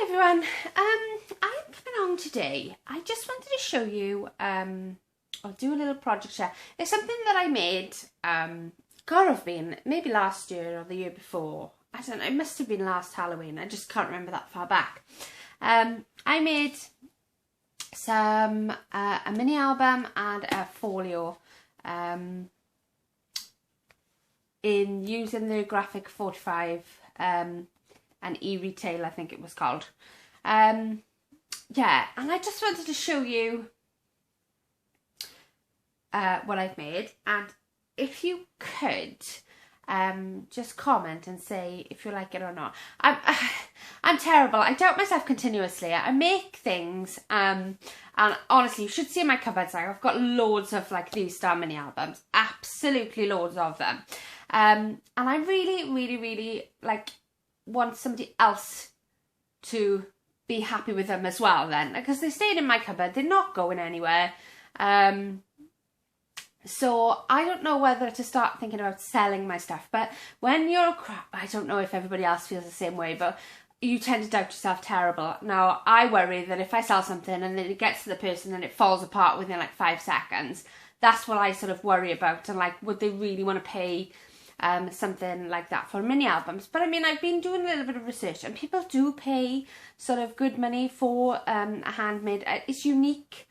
Everyone, I'm coming on today. I just wanted to show you, I'll do a little project share. It's something that I made, gotta have been maybe last year or the year before. I don't know, it must have been last Halloween. I just can't remember that far back. I made some, a mini album and a folio, in using the Graphic 45, an e-retail, I think it was called. Yeah, and I just wanted to show you what I've made, and if you could just comment and say if you like it or not. I'm terrible. I doubt myself continuously. I make things, and honestly, you should see my cupboards. I've got loads of like these star mini albums, absolutely loads of them, and I really like want somebody else to be happy with them as well then, because they stayed in my cupboard, they're not going anywhere. So I don't know whether to start thinking about selling my stuff, but when you're crap, I don't know if everybody else feels the same way, but you tend to doubt yourself terrible. Now I worry that if I sell something and then it gets to the person and it falls apart within like 5 seconds, that's what I sort of worry about, and like, would they really want to pay something like that for mini albums? But I mean, I've been doing a little bit of research and people do pay sort of good money for a handmade. It's unique.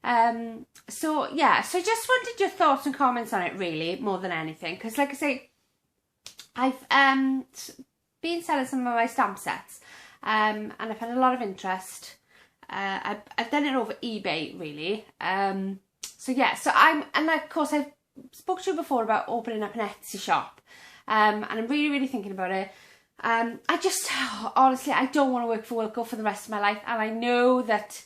So yeah, so I just wanted your thoughts and comments on it really, more than anything, because like I say, I've been selling some of my stamp sets, and I've had a lot of interest. I've done it over eBay really. So yeah, so and of course I've spoke to you before about opening up an Etsy shop, and I'm really thinking about it. I just, honestly, I don't want to work for Wilko for the rest of my life, and I know that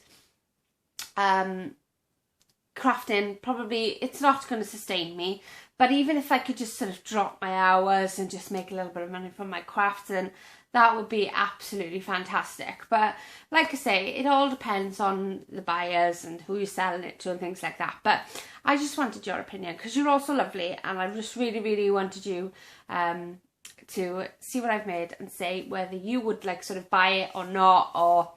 crafting, probably, it's not going to sustain me, but even if I could just sort of drop my hours and just make a little bit of money from my crafting, that would be absolutely fantastic. But like I say, it all depends on the buyers and who you're selling it to and things like that. But I just wanted your opinion, because you're all so lovely, and I just really wanted you to see what I've made and say whether you would like sort of buy it or not, or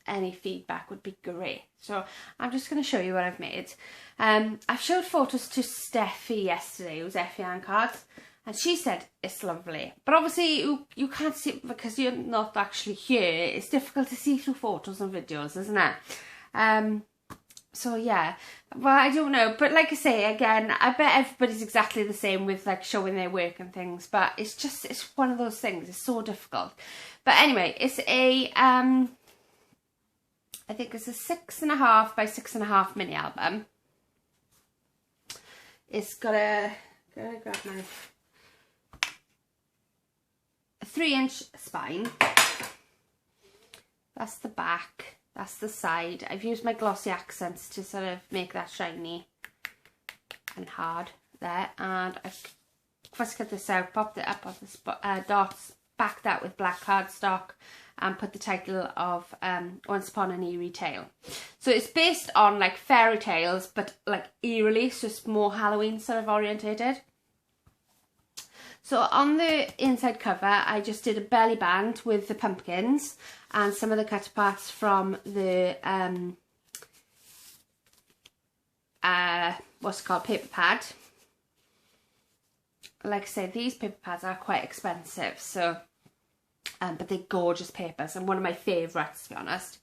any feedback would be great. So I'm just going to show you what I've made. I've showed photos to Steffi yesterday, who's Effie Ann Cards, and she said it's lovely. But obviously you can't see it because you're not actually here. It's difficult to see through photos and videos, isn't it? So yeah, well, I don't know. But like I say, again, I bet everybody's exactly the same with like showing their work and things. But it's one of those things. It's so difficult. But anyway, it's a, I think it's a 6.5 by 6.5 mini album. It's got a, gotta grab my 3-inch spine. That's the back, that's the side. I've used my glossy accents to sort of make that shiny and hard there, and I've first cut this out, popped it up on the dots, backed that with black cardstock, and put the title of Once Upon an E-Retail. So it's based on like fairy tales, but like eerily, so it's more Halloween sort of orientated. So on the inside cover, I just did a belly band with the pumpkins and some of the cut parts from the, what's it called, paper pad. Like I say, these paper pads are quite expensive, so, but they're gorgeous papers and one of my favourites, to be honest.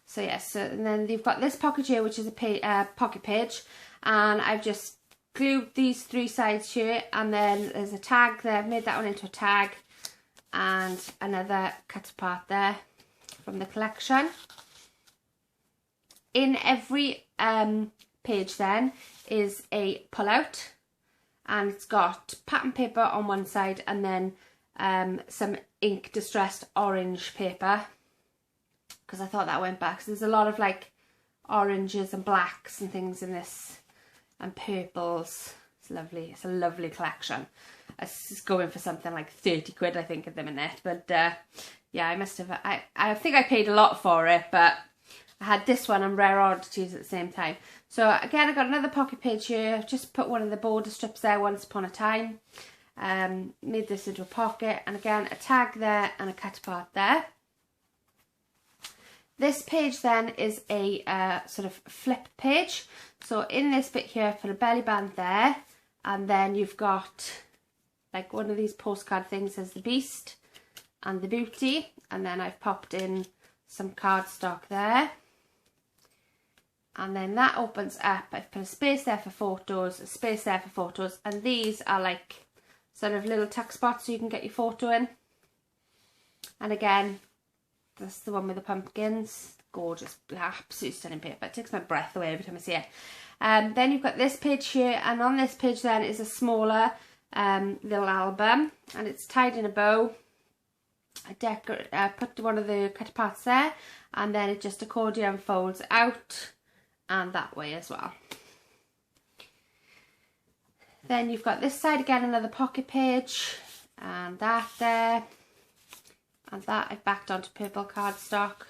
So yeah, so and then you've got this pocket here, which is a pocket page, and I've just glued these 3 sides here, and then there's a tag there. I've made that one into a tag, and another cut apart there from the collection. In every page then is a pull out, and it's got pattern paper on one side and then some ink distressed orange paper, because I thought that went back. So there's a lot of like oranges and blacks and things in this, and purples. It's lovely. It's a lovely collection. It's going for something like 30 quid, I think, at the minute. But yeah, I must have. I think I paid a lot for it, but I had this one and Rare Oddities at the same time. So again, I got another pocket page here. I've just put one of the border strips there, Once Upon a Time. Made this into a pocket, and again a tag there and a cut apart there. This page then is a sort of flip page. So in this bit here, put a belly band there, and then you've got like one of these postcard things says the Beast and the Beauty, and then I've popped in some cardstock there. And then that opens up. I've put a space there for photos, a space there for photos, and these are like sort of little tuck spots so you can get your photo in. And again, that's the one with the pumpkins. Gorgeous, absolutely stunning paper. It takes my breath away every time I see it. Then you've got this page here, and on this page then is a smaller little album, and it's tied in a bow. I put one of the cut parts there, and then it just accordion folds out and that way as well. Then you've got this side again, another pocket page, and that there, and that I've backed onto purple cardstock,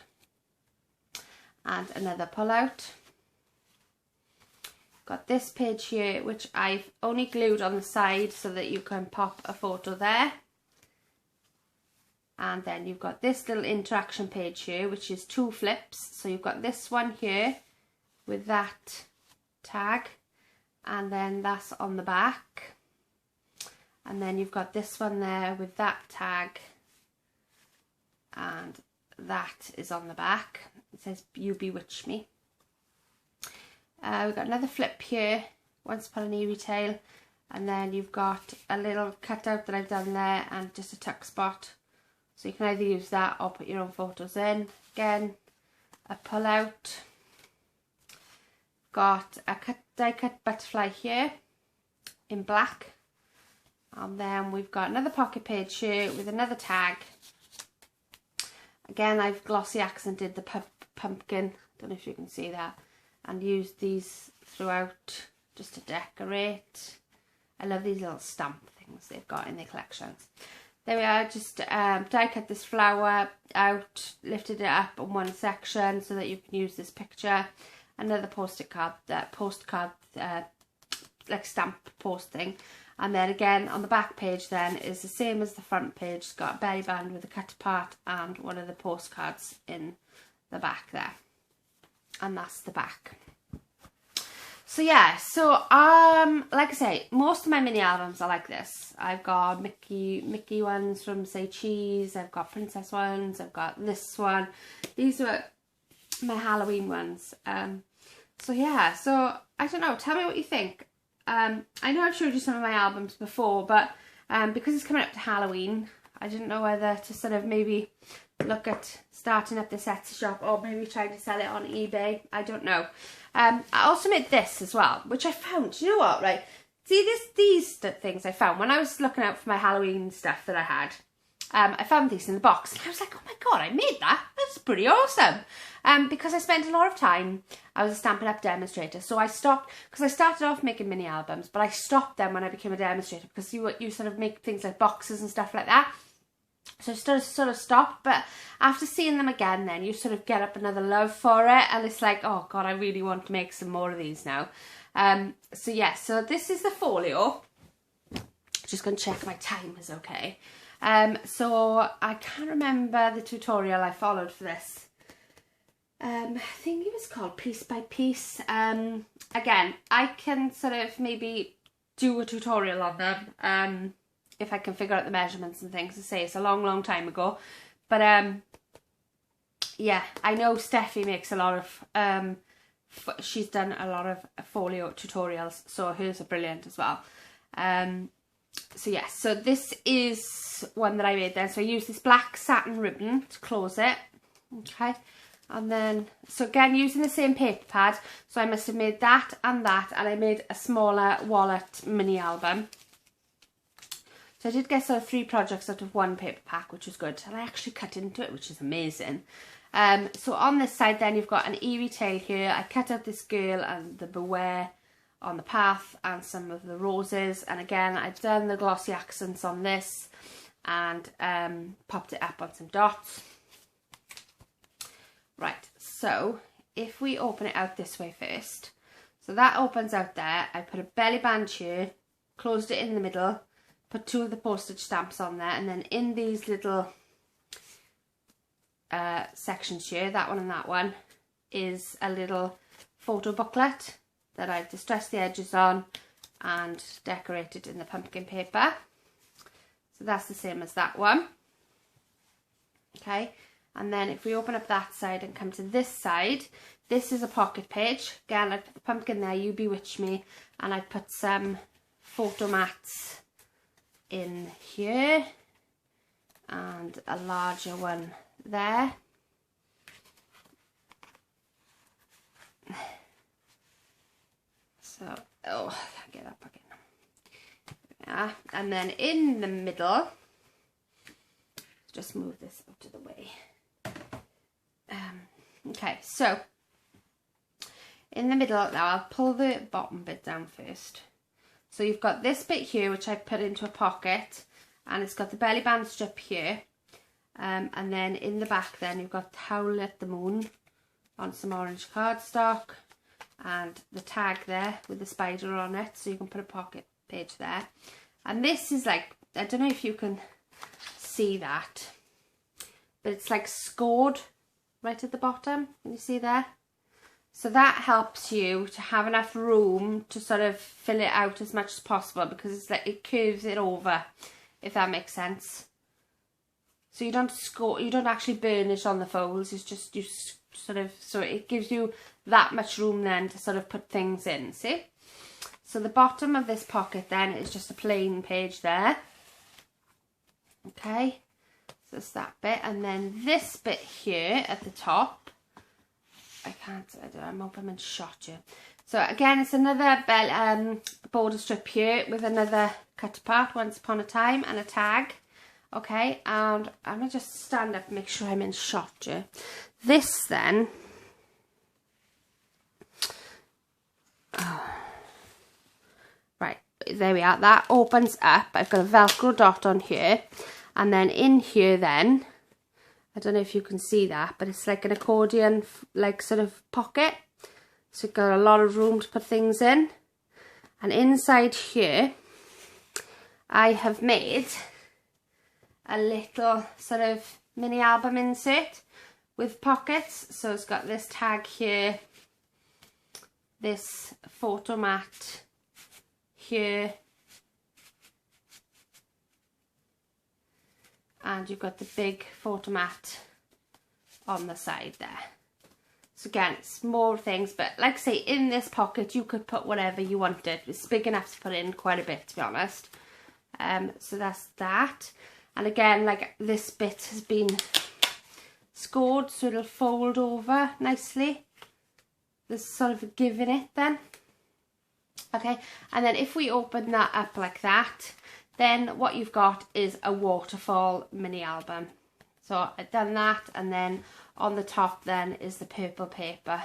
and another pull out. Got this page here which I've only glued on the side so that you can pop a photo there. And then you've got this little interaction page here which is 2 flips. So you've got this one here with that tag, and then that's on the back. And then you've got this one there with that tag, and that is on the back. It says You Bewitch Me. We've got another flip here, Once Upon an Eerie Tale, and then you've got a little cutout that I've done there and just a tuck spot. So you can either use that or put your own photos in. Again, a pull out. Got a die cut butterfly here in black. And then we've got another pocket page here with another tag. Again, I've glossy accented the pumpkin, don't know if you can see that, and used these throughout just to decorate. I love these little stamp things they've got in their collections. There we are, just die cut this flower out, lifted it up in one section so that you can use this picture. Another postcard, like stamp post thing. And then again on the back page then is the same as the front page. It's got a belly band with a cut part and one of the postcards in the back there. And that's the back. So yeah, so like I say, most of my mini albums are like this. I've got Mickey ones from Say Cheese, I've got princess ones, I've got this one. These were my Halloween ones. So yeah, so I don't know, tell me what you think. I know I've showed you some of my albums before, but because it's coming up to Halloween, I didn't know whether to sort of maybe look at starting up this Etsy shop or maybe trying to sell it on eBay. I don't know. I also made this as well, which I found. You know what, right? See these things I found when I was looking out for my Halloween stuff that I had. I found these in the box, and I was like, oh my god, I made that. That's pretty awesome. Because I spent a lot of time, I was a Stampin' Up demonstrator, so I stopped, because I started off making mini albums, but I stopped them when I became a demonstrator, because you sort of make things like boxes and stuff like that. So I sort of stopped, but after seeing them again then, you sort of get up another love for it, and it's like, oh god, I really want to make some more of these now. So yeah, so this is the folio. Just going to check my time is okay. So I can't remember the tutorial I followed for this. I think it was called Piece by Piece. Again, I can sort of maybe do a tutorial on them, if I can figure out the measurements and things. To say it's a long time ago, but yeah, I know Steffi makes a lot of she's done a lot of folio tutorials, so hers are brilliant as well. So yeah, so this is one that I made then. So I used this black satin ribbon to close it. Okay, and then so again using the same paper pad, so I must have made that, and I made a smaller wallet mini album. So I did get sort of 3 projects out of 1 paper pack, which was good, and I actually cut into it, which is amazing. So on this side then you've got an eerie tale here. I cut out this girl and the beware on the path and some of the roses, and again I've done the glossy accents on this and popped it up on some dots. Right, so if we open it out this way first, so that opens out there. I put a belly band here, closed it in the middle, put 2 of the postage stamps on there, and then in these little sections here, that one and that one, is a little photo booklet that I've distressed the edges on and decorated in the pumpkin paper. So that's the same as that one. Okay, and then if we open up that side and come to this side, this is a pocket page. Again, I put the pumpkin there, You Bewitch Me, and I put some photo mats in here and a larger one there. So, oh, I can't get up again. Yeah, and then in the middle, just move this out of the way. Okay, so in the middle, now I'll pull the bottom bit down first. So you've got this bit here, which I put into a pocket, and it's got the belly band strip here. And then in the back then, you've got Howl at the Moon on some orange cardstock, and the tag there with the spider on it, so you can put a pocket page there. And this is like, I don't know if you can see that, but it's like scored right at the bottom. Can you see there? So that helps you to have enough room to sort of fill it out as much as possible, because it's like it curves it over, if that makes sense. So you don't actually burnish on the folds. It's just you sort of, so it gives you that much room then to sort of put things in. See? So the bottom of this pocket then is just a plain page there. Okay, so it's that bit, and then this bit here at the top, I'm hoping I'm in shot here. So again, it's another border strip here with another cut apart, Once Upon a Time, and a tag. Okay, and I'm going to just stand up and make sure I'm in shot here. This then, right, there we are, that opens up. I've got a Velcro dot on here, and then in here then, I don't know if you can see that, but it's like an accordion, like sort of pocket. So you've got a lot of room to put things in. And inside here, I have made a little sort of mini album insert with pockets. So it's got this tag here, this photo mat here, and you've got the big photo mat on the side there. So again, it's more things, but like I say, in this pocket you could put whatever you wanted. It's big enough to put in quite a bit, to be honest. So that's that. And again, like this bit has been scored, so it'll fold over nicely. There's sort of a give in it then. Okay, and then if we open that up like that, then what you've got is a waterfall mini album. So I've done that, and then on the top then is the purple paper.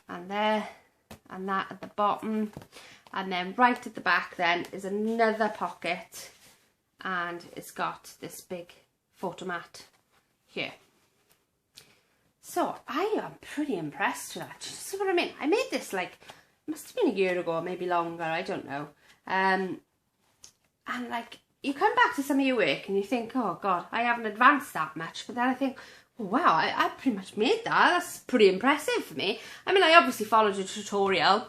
And there, and that at the bottom. And then right at the back then is another pocket, and it's got this big photo mat here. So I am pretty impressed with that. Do you see what I mean? I made this like, must have been a year ago, maybe longer, I don't know. And like, you come back to some of your work and you think, oh God, I haven't advanced that much. But then I think, oh, wow, I pretty much made that. That's pretty impressive for me. I mean, I obviously followed a tutorial,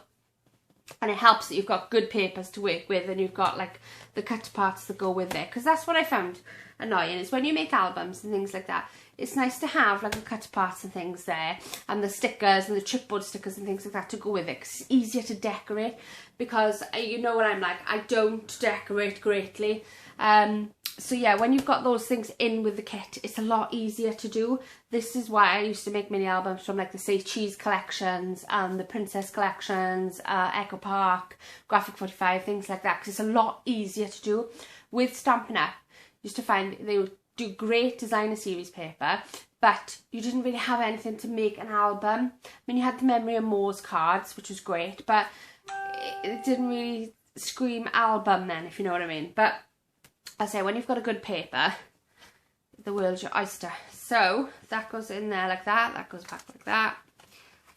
and it helps that you've got good papers to work with, and you've got like the cut parts that go with it. Because that's what I found annoying, is when you make albums and things like that, it's nice to have like the cut parts and things there, and the stickers and the chipboard stickers and things like that to go with it, because it's easier to decorate. Because you know what I'm like, I don't decorate greatly. So yeah, when you've got those things in with the kit, it's a lot easier to do. This is why I used to make mini albums from like the Say Cheese collections and the Princess collections, Echo Park, Graphic 45, things like that, because it's a lot easier to do. With Stampin' Up, used to find they would do great designer series paper, but you didn't really have anything to make an album. I mean, you had the Memory and More's cards, which was great, but it didn't really scream album then, if you know what I mean. But I say, when you've got a good paper, the world's your oyster. So that goes in there like that, that goes back like that,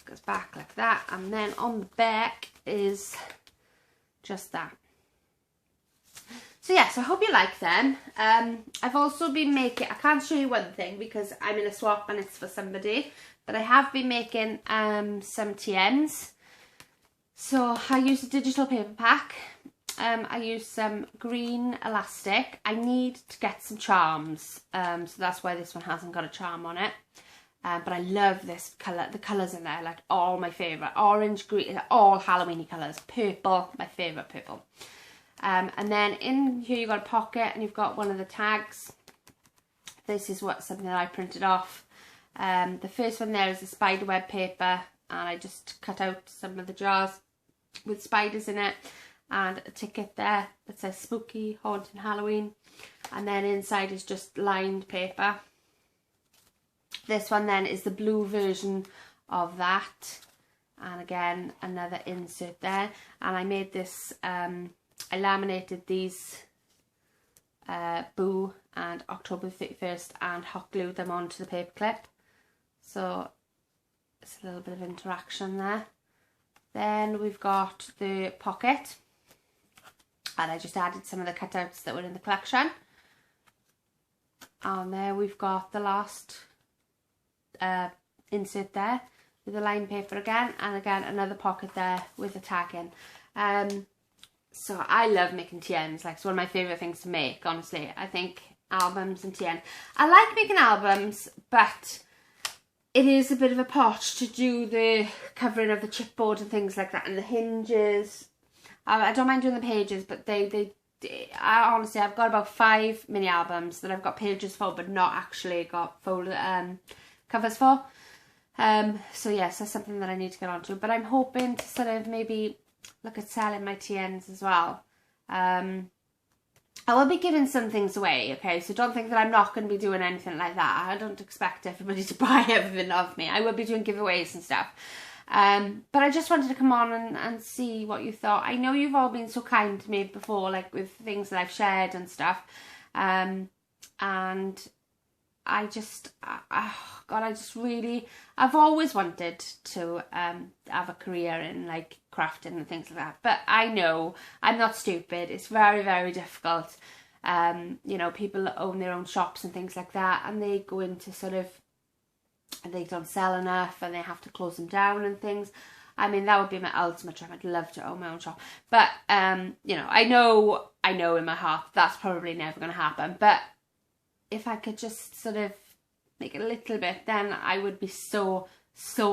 goes back like that, and then on the back is just that. So yeah, so I hope you like them. I've also been making, I can't show you one thing because I'm in a swap and it's for somebody, but I have been making some TNs. So I used a digital paper pack. I used some green elastic. I need to get some charms, so that's why this one hasn't got a charm on it. But I love this colour. The colours in there, like all my favourite. Orange, green, all Halloweeny colours. Purple, my favourite purple. And then in here you've got a pocket and you've got one of the tags. This is something that I printed off. The first one there is the spiderweb paper, and I just cut out some of the jars with spiders in it, and a ticket there that says spooky, haunting Halloween, and then inside is just lined paper. This one then is the blue version of that, and again another insert there. And I made this, I laminated these Boo and October 31st and hot glued them onto the paper clip, so it's a little bit of interaction there. Then we've got the pocket, and I just added some of the cutouts that were in the collection. And there we've got the last insert there with the lined paper again, and again another pocket there with the tag in. So I love making TNs, like it's one of my favourite things to make, honestly. I think albums and TN. I like making albums, but it is a bit of a potch to do the covering of the chipboard and things like that, and the hinges. I don't mind doing the pages, but honestly, I've got about 5 mini albums that I've got pages for, but not actually got folder covers for. So yes, that's something that I need to get onto. But I'm hoping to sort of maybe look at selling my TNs as well. I will be giving some things away, okay? So don't think that I'm not going to be doing anything like that. I don't expect everybody to buy everything of me. I will be doing giveaways and stuff. But I just wanted to come on and see what you thought. I know you've all been so kind to me before, like with things that I've shared and stuff. And I just, God, I've always wanted to have a career in like crafting and things like that. But I know I'm not stupid. It's very, very difficult. You know, people that own their own shops and things like that, and they go into sort of, they don't sell enough and they have to close them down and things. I mean, that would be my ultimate dream. I'd love to own my own shop. But, you know, I know in my heart that's probably never going to happen. But if I could just sort of make it a little bit, then I would be so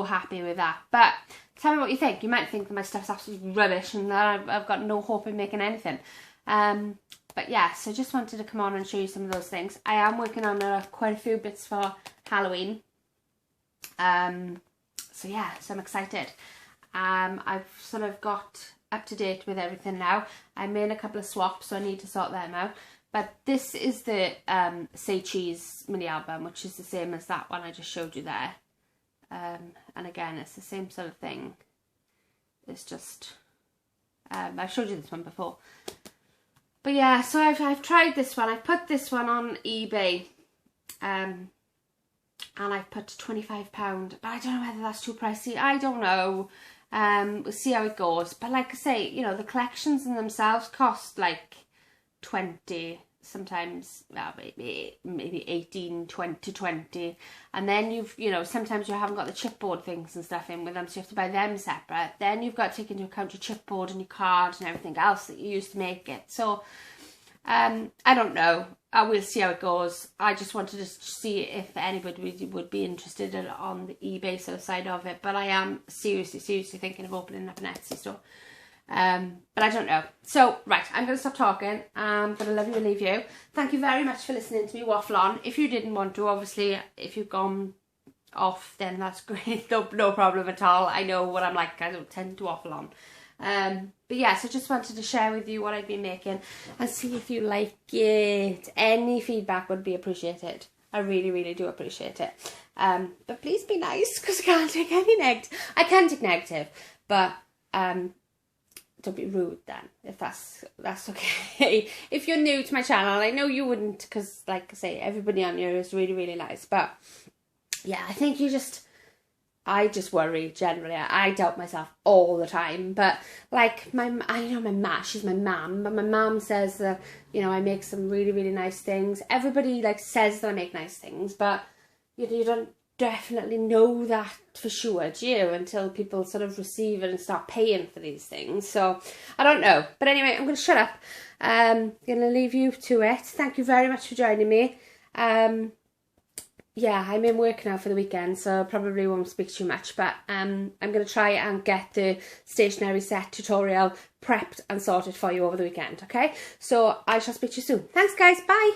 happy with that. But tell me what you think. You might think that my stuff's absolutely rubbish and that I've got no hope in making anything. But yeah, so just wanted to come on and show you some of those things. I am working on quite a few bits for Halloween. So yeah, so I'm excited. I've sort of got up to date with everything now. I made a couple of swaps, so I need to sort them out. But this is the Say Cheese mini album, which is the same as that one I just showed you there. And again, it's the same sort of thing. It's just, I've showed you this one before. But yeah, so I've tried this one. I've put this one on eBay. And I've put £25, but I don't know whether that's too pricey. I don't know. We'll see how it goes. But like I say, you know, the collections in themselves cost like 20, sometimes, well, maybe 18, 20, and then you know, sometimes you haven't got the chipboard things and stuff in with them, so you have to buy them separate. Then you've got to take into account your chipboard and your card and everything else that you used to make it. So I don't know. I will see how it goes. I just wanted to see if anybody would be interested on the eBay sort of side of it, but I am seriously thinking of opening up an Etsy store. But I don't know. So, right, I'm going to stop talking. I'm going to love you and leave you. Thank you very much for listening to me waffle on. If you didn't want to, obviously, if you've gone off, then that's great. No problem at all. I know what I'm like. I don't tend to waffle on. But yeah, so just wanted to share with you what I've been making and see if you like it. Any feedback would be appreciated. I really do appreciate it. But please be nice, because I can't take any negative. I can take negative, but don't be rude then, if that's okay. If you're new to my channel, I know you wouldn't, because like I say, everybody on here is really nice, but yeah, I think you just I just worry generally. I doubt myself all the time. But like I know my mum, she's my mum, but my mum says that, you know, I make some really, really nice things. Everybody like says that I make nice things, but you don't definitely know that for sure, do you? Until people sort of receive it and start paying for these things. So I don't know. But anyway, I'm going to shut up. I'm going to leave you to it. Thank you very much for joining me. Yeah, I'm in work now for the weekend, so I probably won't speak too much, but I'm going to try and get the stationery set tutorial prepped and sorted for you over the weekend, okay? So I shall speak to you soon. Thanks, guys. Bye.